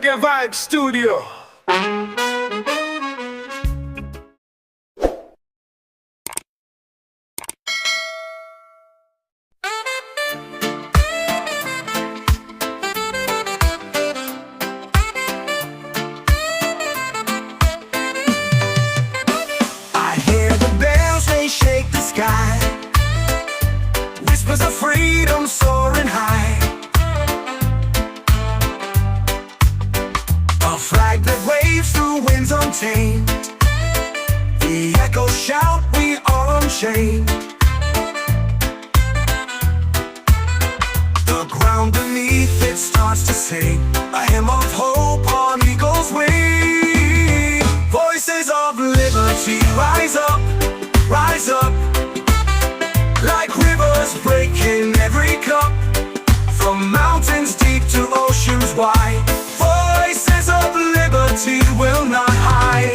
Raggae Vibes Studio. I hear the bells, they shake the sky. Whispers of freedom soaring high. A flag that waves through winds untamed. The echoes shout, we are unchained. The ground beneath it starts to sing a hymn of hope on eagle's wing. Voices of liberty rise up, rise up. Like rivers breaking every cup, from mountains deep to oceans wide. Voices of liberty will not hide.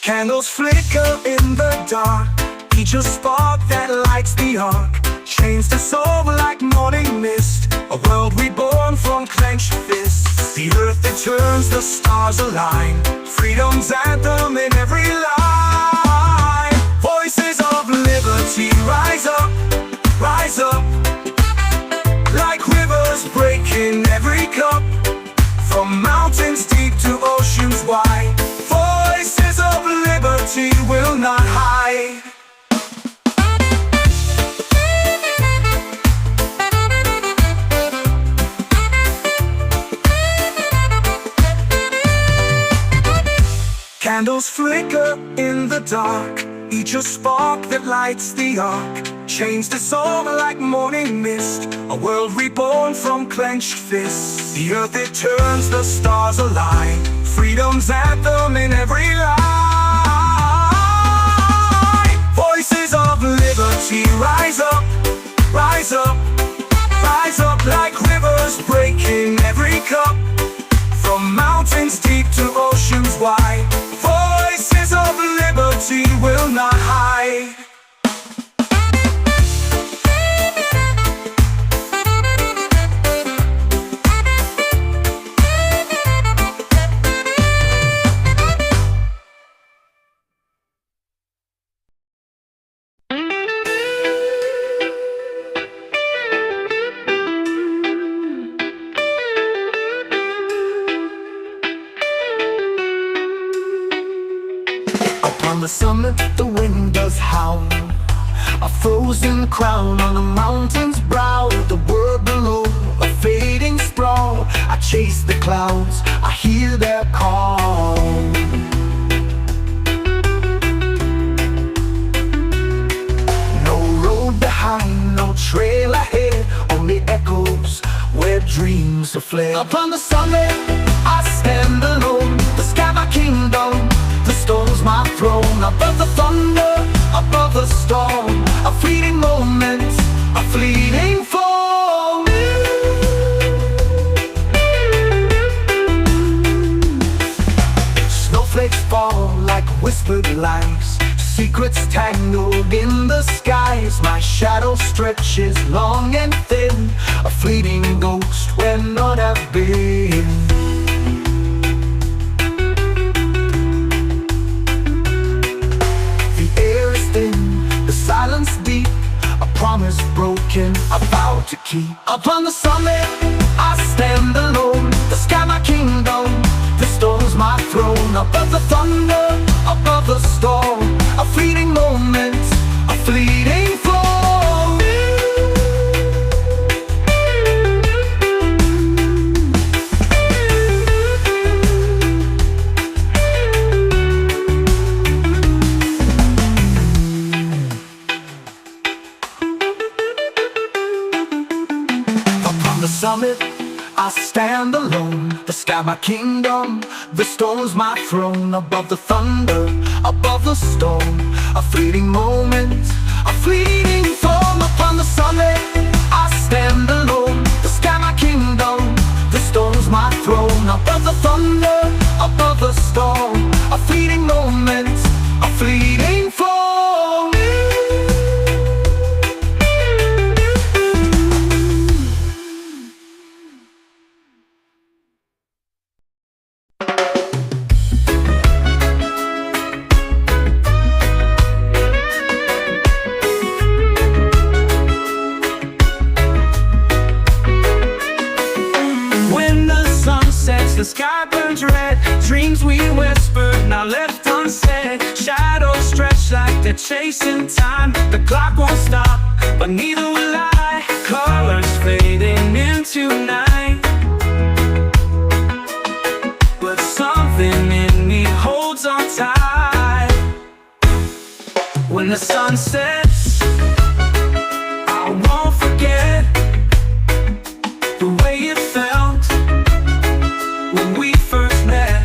Candles flicker in the dark, each a spark that lights the arc. Chains to soul like morning mist, a world reborn from clenched fists. The earth that turns, the stars align, freedom's anthem in every line. Voices of liberty rise up, rise up. Like rivers breaking every cup, from mountains deep to oceans wide. Voices of liberty will not hide. Candles flicker in the dark, each a spark that lights the arc. Chains dissolve like morning mist, a world reborn from clenched fists. The earth it turns, the stars align, freedom's anthem in every line. Voices of liberty rise up, rise up. Rise up like rivers breaking every cup, from mountains deep to oceans wide. Voices of liberty will not hide. On the summit, the wind does howl, a frozen crown on a mountain's brow. The world below, a fading sprawl. I chase the clouds, I hear their call. No road behind, no trail ahead, only echoes where dreams have fled. Upon the summit, I stand alone. The sky my kingdom, the stone's my throne. Above the thunder, above the storm, a fleeting moment, a fleeting fall. Snowflakes fall like whispered lies, secrets tangled in the skies. My shadow stretches long and thin, a fleeting ghost where none have been. Silence deep, a promise broken, a vow to keep. Upon the summit, I stand alone. The sky my kingdom, the stone's my throne. Above the thunder, above the storm, a fleeting moment, a fleeting fall. The summit, I stand alone. The sky my kingdom, the stone's my throne. Above the thunder, above the storm, a fleeting moment, a fleeting form. Upon the summit, I stand alone. The sky my kingdom, the stone's my throne. Above the thunder, above the storm, a fleeting moment, a fleeting form. the sky burns red. Dreams we whispered, now left unsaid. Shadows stretch like they're chasing time. The clock won't stop, but neither will I. Colors fading into night, but something in me holds on tight. When the sun sets, I won't forget the way it felt when we first met.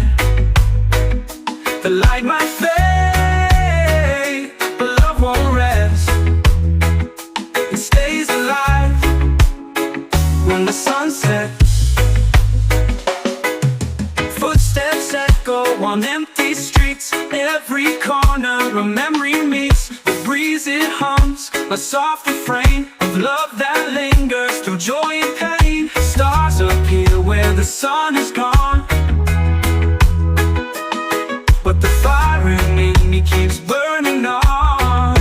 The light might fade, but love won't rest. It stays alive when the sun sets. Footsteps echo on empty streets. Every corner a memory meets. The breeze it hums, a soft refrain of love that lingers through joy and pain. Stars appear where the sun is gone, but the fire in me keeps burning on.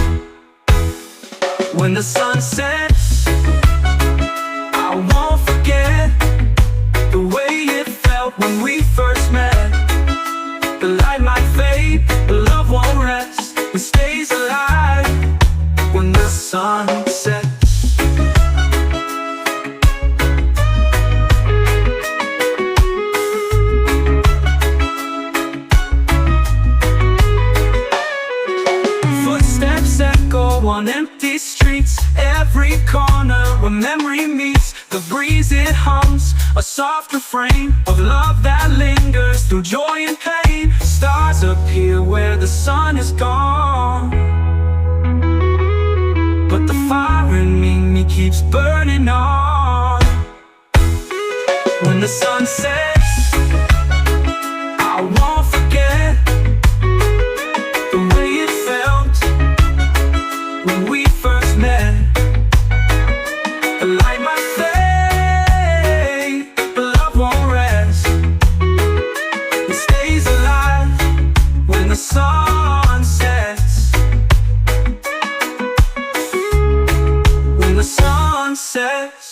When the sun sets, I won't forget the way it felt when we first met. The light might fade, but love won't rest. It stays alive when the sun sets. Footsteps echo on empty streets. Every corner a memory meets. The breeze it hums, a soft refrain of love that lingers through joy and pain. Stars appear where the sun is gone, but the fire in me keeps burning on. When the sun sets, I won't forget the way it felt when we first met. The light might fade, but love won't rest. It stays alive when the sun sets. When the sun sets.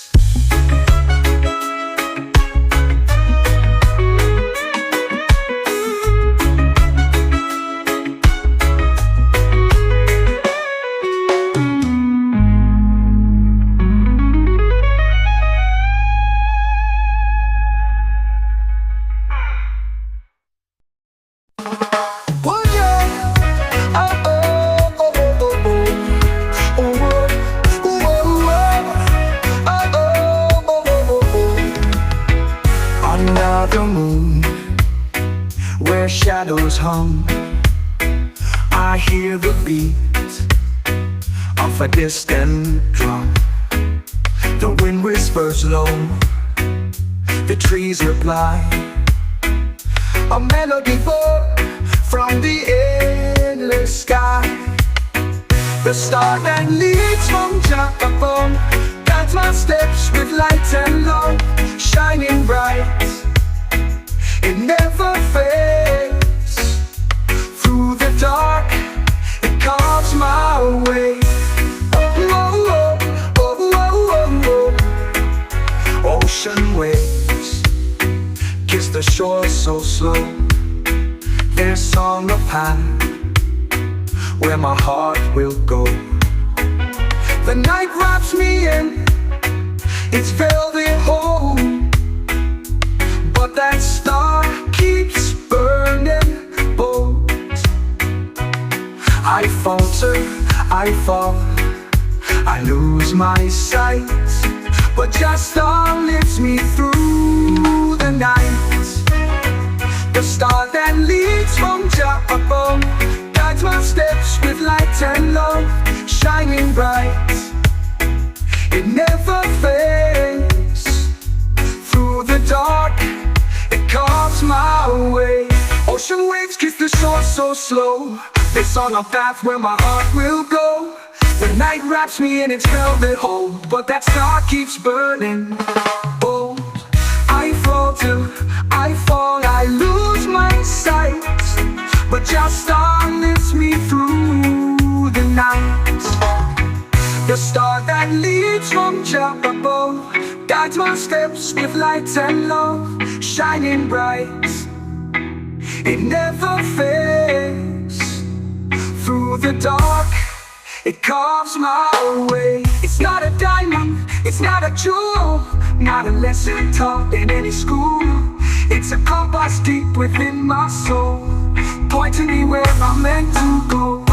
Another moon where shadows hum. I hear the beat of a distant drum. The wind whispers low, the trees reply. A melody born from the endless sky. The star that leads from Jamaican guides my steps with light and love, shining bright. It never fades. Through the dark, it carves my way. Oh, oh, oh, oh, oh, oh. Ocean waves kiss the shore so slow. Their song of path, where my heart will go. The night wraps me in its velvet home, but that star keeps burning bold. I falter, I fall, I lose my sight, but just star lifts me through the night. The star that leads from Jamaican guides my steps with light and love, shining bright. It never fades. Through the dark, it carves my way. Ocean waves kiss the shore so slow. They song a path where my heart will go. The night wraps me in its velvet hold, but that star keeps burning bold. I falter, I fall, I lose my sight, but just star lifts me through the night. The star that leads from Jamaican guides my steps with light and love, shining bright. It never fades. Through the dark, it carves my way. It's not a diamond, it's not a jewel, not a lesson taught in any school. It's a compass deep within my soul, pointing me where I'm meant to go.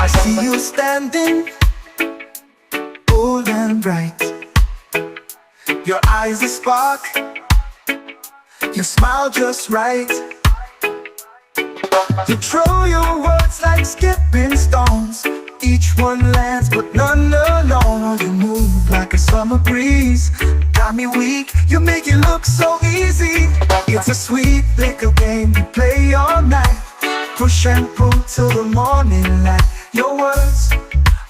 I see you standing, bold and bright. Your eyes a spark, your smile just right. You throw your words like skipping stones, each one lands but none alone. You move like a summer breeze, got me weak, you make it look so easy. It's a sweet little game we play all night, push and pull till the morning light. Your words,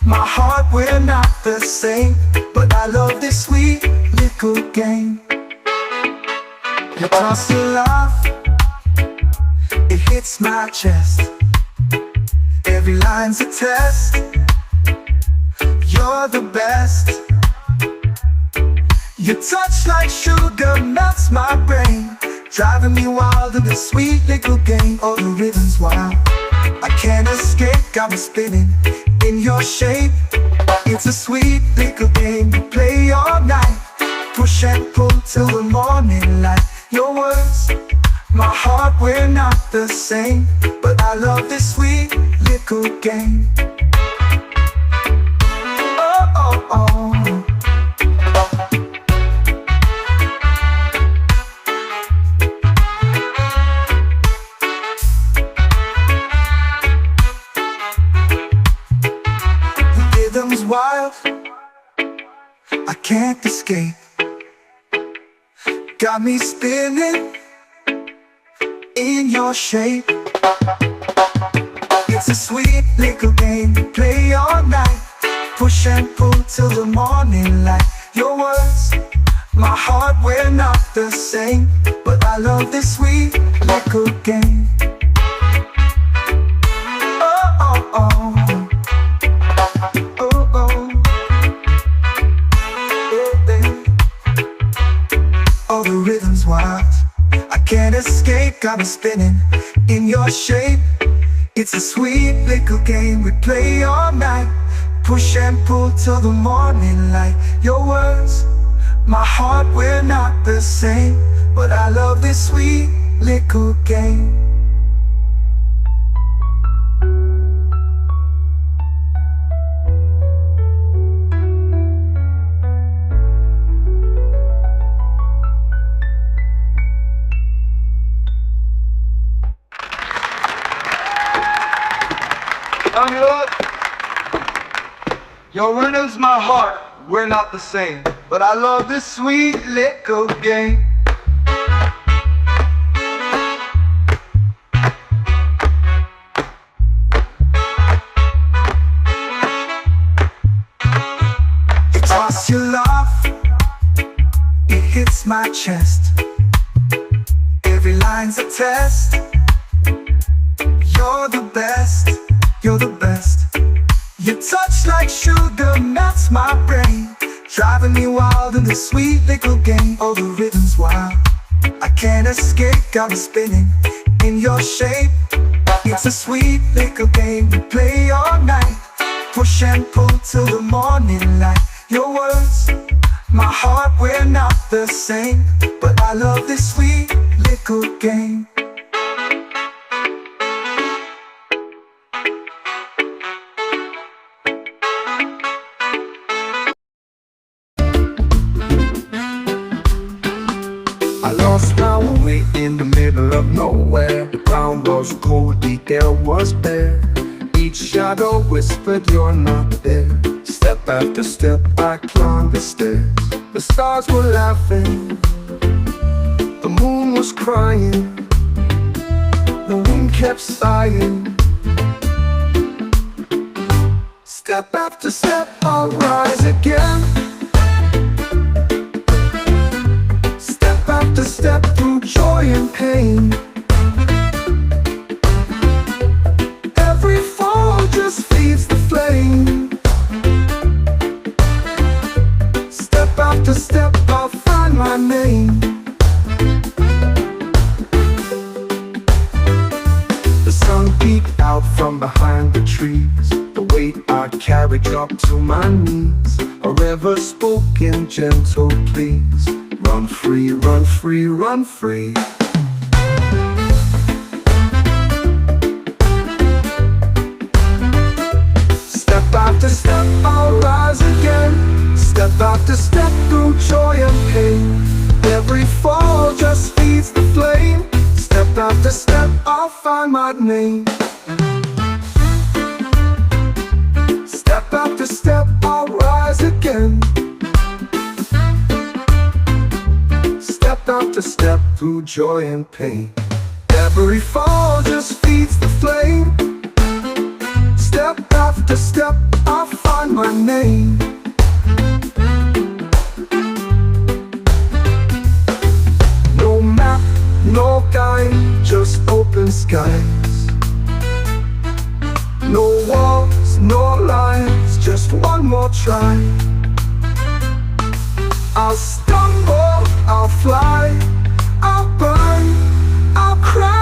my heart, we're not the same, but I love this sweet little game. You toss your laugh, it hits my chest. Every line's a test, you're the best. Your touch like sugar melts my brain, driving me wild in this sweet little game. Oh, the rhythm's wild, I can't escape, got me spinning in your shape. It's a sweet little game we play all night, push and pull till the morning light. Your words, my heart, we're not the same, but I love this sweet little game. Oh, oh, oh. Wild, I can't escape, got me spinning in your shape. It's a sweet little game we play all night, push and pull till the morning light. Your words, my heart, we're not the same, but I love this sweet little game. Oh, oh, oh. Oh, the rhythm's wild, I can't escape, got me spinning in your shape. It's a sweet little game we play all night, push and pull till the morning light. Your words, my heart, we're not the same, but I love this sweet little game. Your rhythm's my heart, we're not the same, but I love this sweet little game. You toss your laugh, it hits my chest. Every line's a test. You're the best, you're the best. Your touch like sugar melts my brain, driving me wild in this sweet little game. Oh, the rhythm's wild, I can't escape, got me spinning in your shape. It's a sweet little game we play all night, push and pull till the morning light. Your words, my heart, we're not the same, but I love this sweet little game. I lost my way in the middle of nowhere. The ground was cold, the air was bare. Each shadow whispered, you're not there. Step after step, I climbed the stairs. The stars were laughing, the moon was crying. The wind kept sighing. Step after step, I'll rise again. Step after step through joy and pain. Every fall just feeds the flame. Step after step, I'll find my name. The sun peeked out from behind the trees. The weight I carried dropped to my knees. A river spoke in gentle pleas. Run free, run free, run free. Step after step, I'll rise again. Step after step through joy and pain. Every fall just feeds the flame. Step after step, I'll find my name. Step after step, I'll rise again. Step after step through joy and pain. Every fall just feeds the flame. Step after step, I'll find my name. No map, no guide, just open skies. No walls, no lines, just one more try. I'll stumble, I'll fly, I'll burn, I'll cry.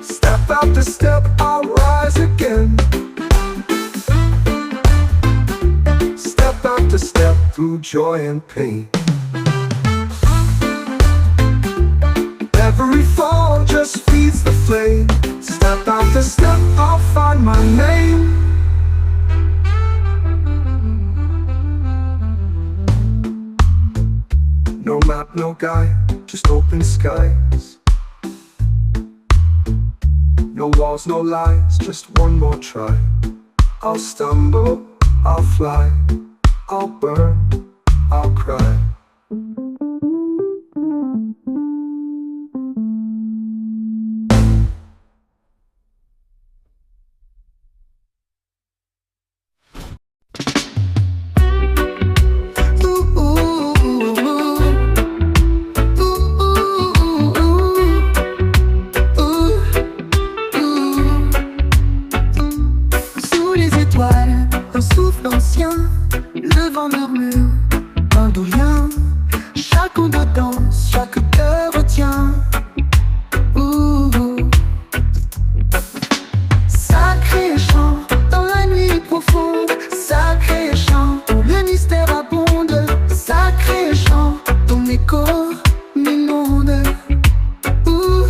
Step after step, I'll rise again. Step after step through joy and pain. Every fall just feeds the flame. Step after step, I'll find my name. No map, no guide, just open skies. No walls, no lies, just one more try. I'll stumble, I'll fly, I'll burn, I'll cry. Sous les étoiles, un souffle ancien, le vent murmure, un doux lien. Chaque onde danse, chaque cœur retient. Ouh, ouh. Sacré chant dans la nuit profonde, sacré chant où le mystère abonde, sacré chant ton écho m'inonde. Ouh.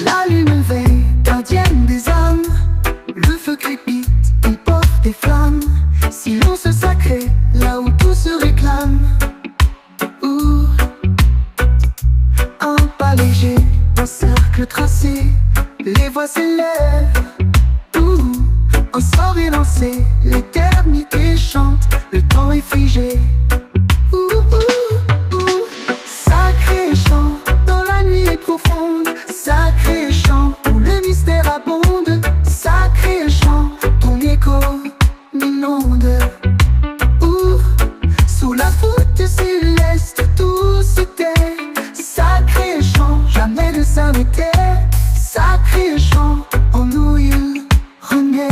La lune veille, gardienne des âmes, le feu crépite, il porte des flammes. Silence sacré, là où tout se réclame. Ouh. Un pas léger, un cercle tracé, les voix s'élèvent. Ouh. Un sort est lancé, l'éternité chante, le temps est figé. Ouh, ouh, ouh. Sacré chant dans la nuit profonde, sacré chant où le mystère abonde, sacré chant ton écho m'inonde. Ouh. Sous la voûte céleste tout se tait, sacré chant jamais ne s'arrêter, sacré chant en nous il renaît.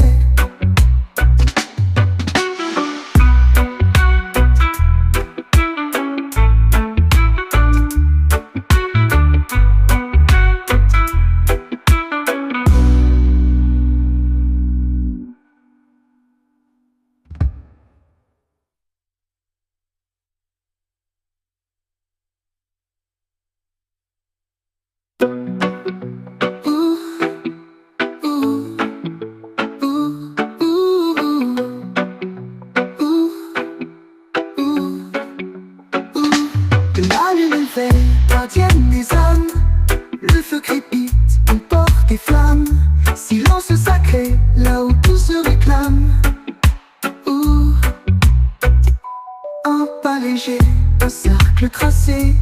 allégé, un cercle tracé,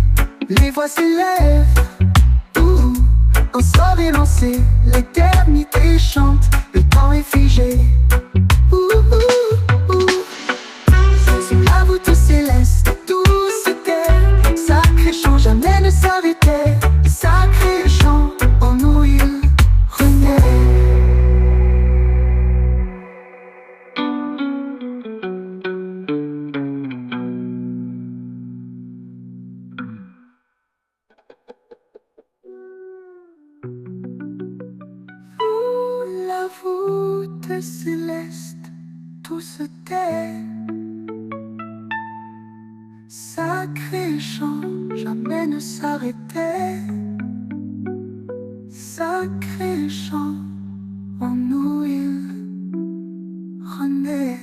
les voix s'élèvent. Ouh, un sort est lancé, l'éternité chante, le temps est figé. Ouh, ouh, ouh. Sous la voûte céleste, tout se tait, sacré chant jamais ne s'arrêtait, sacré chant, en nous il renaît. La voûte céleste, tout se tait. Sacré chant, jamais ne s'arrêtait. Sacré chant, en nous il renaît.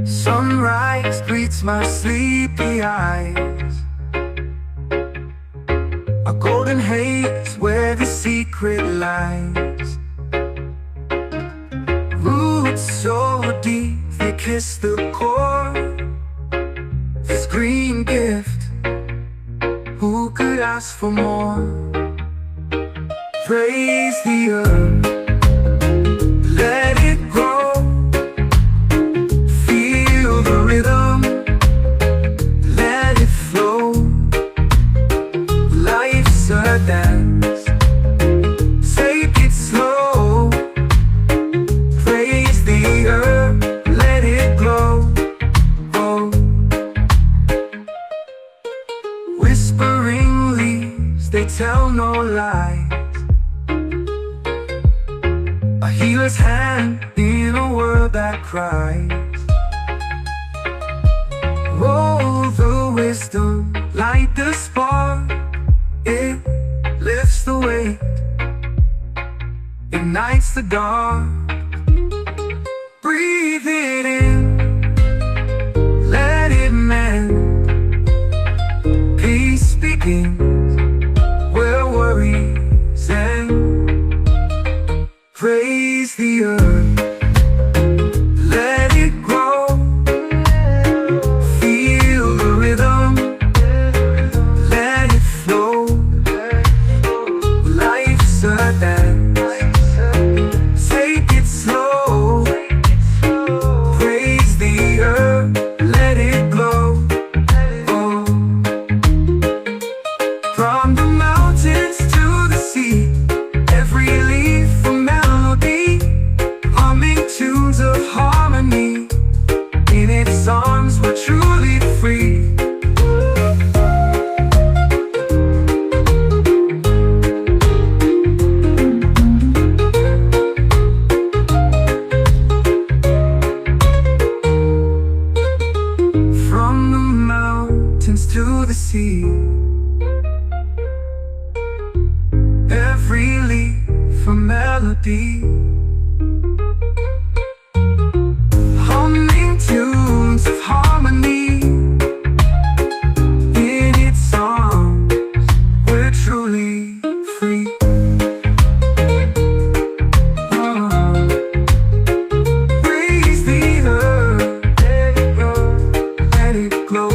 Sunrise greets my sleepy eyes, a golden haze where the secret lies. Roots so deep they kiss the core. This green gift, who could ask for more? Praise the earth, let it grow. Feel the rhythm, let it flow. Life's a dance, take it slow. Praise the earth, let it glow. Oh. Whispering leaves, they tell no lies. A healer's hand in a world that cries. Roll the wisdom, light the spark. It lifts the weight, ignites the dark. Breathe it in, let it mend. Peace begins where worries end. Praise the earth, let it grow. Feel the rhythm, let it flow. Life's a dance, take it slow. Praise the earth, let it glow. Oh. From the mountains to the sea, every leaf a melody, humming tunes of harmony. In its arms we're truly free. From the mountains to the sea, every leaf a melody, humming tunes of harmony. In its arms we're truly free. Oh. Praise the earth, let it grow, let it glow.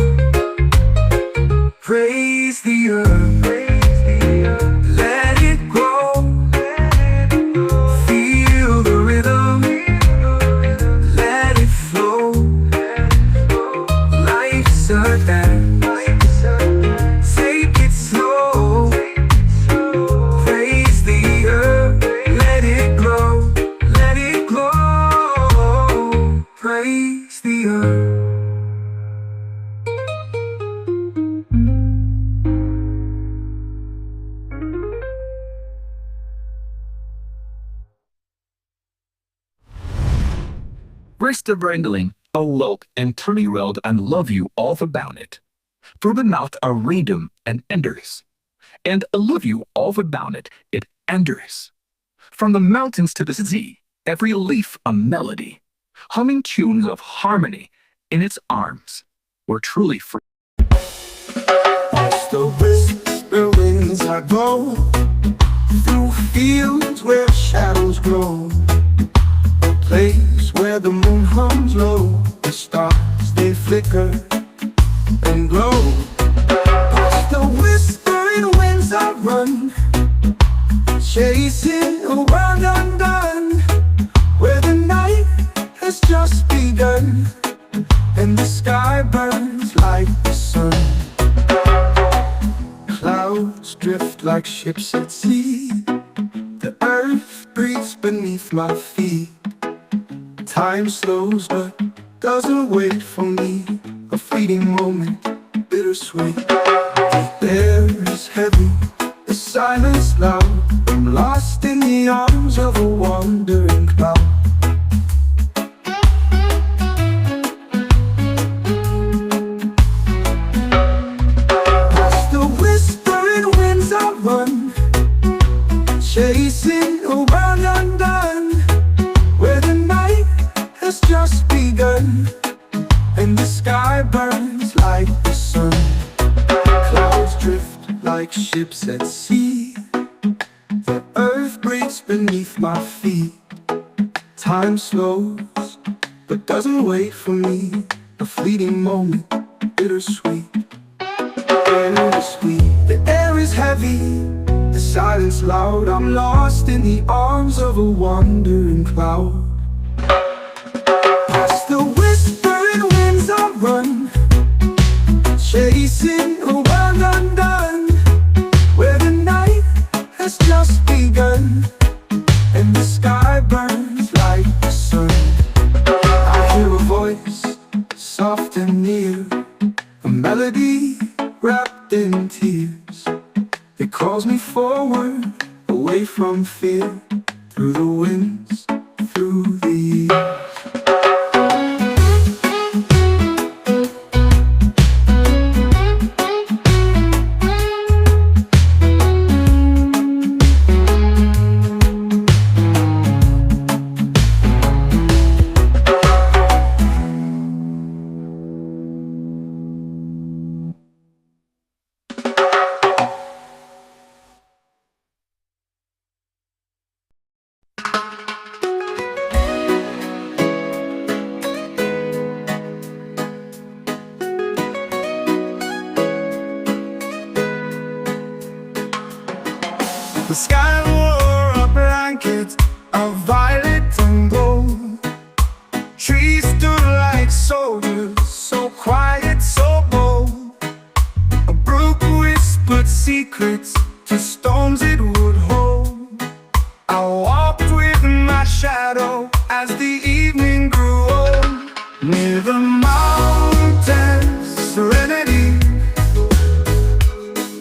Praise the earth, let it grow. Feel the rhythm, let it flow. Life's a dance, take it slow. Praise the earth, let it glow, let it glow. Praise the earth. Rest of wrangling, a look and turny road and love you all about it. Through the mouth a rhythm and enders, and I love you all about it, it enders. From the mountains to the sea, every leaf a melody, humming tunes of harmony in its arms. We're truly free. Past the whisper winds I go through fields where shadows grow, a place where the moon hums low, the stars they flicker and glow. Past the whispering winds I run, chasing a world undone, where the night has just begun and the sky burns like the sun. Clouds drift like ships at sea, the earth breathes beneath my feet. Time slows but doesn't wait for me, a fleeting moment, bittersweet. The air is heavy, the silence loud, I'm lost in the arms of a wandering cloud. Past the whispering winds I run, chasing a world undone, where the night has just begun and the sky burns like the sun. Clouds drift like ships at sea, the earth breaks beneath my feet. Time slows but doesn't wait for me, a fleeting moment, bittersweet. Bittersweet. The air is heavy, the silence loud, I'm lost in the arms of a wandering cloud. Past the whispering winds I run, chasing a world undone, where the night has just begun and the sky burns like the sun. I hear a voice, soft and near, a melody wrapped in tears. It calls me forward, away from fear, through the winds, through the years. The sky wore a blanket of violet and gold. Trees stood like soldiers, so quiet, so bold. A brook whispered secrets to stones it would hold. I walked with my shadow as the evening grew old. Near the mountains, serenity,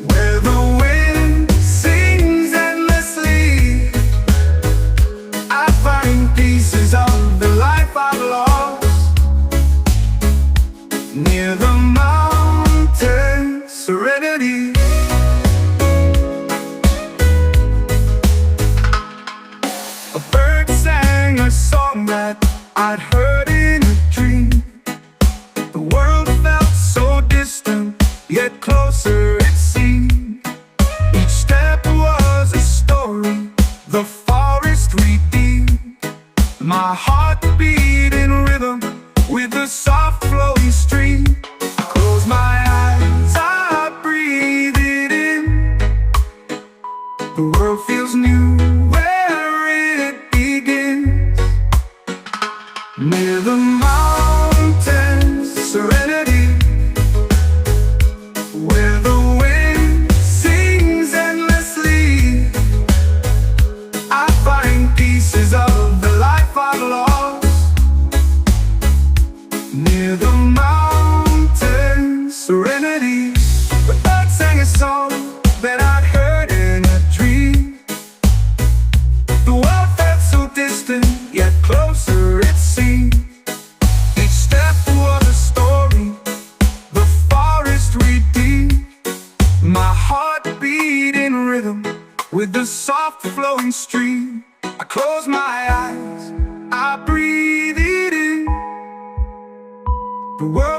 where the wind sings endlessly. I find pieces of the life I've lost. Near the mountains, serenity. A bird sang a song that I'd heard in a dream. The world felt so distant, yet closer it seemed. Each step was a story, the forest redeemed. My heart beat in rhythm with the soft flowing stream. I close my eyes, I breathe it in. The world feels new where it begins. Near the mountains, serenity, where the wind sings endlessly. I find pieces of the life I've lost. Near the mountains, serenity. The bird sang a song that I'd heard in a dream. The world felt so distant, yet closer it seemed. Each step was a story, the forest redeemed. My heart beat in rhythm with the soft flowing stream. I close my eyes, The world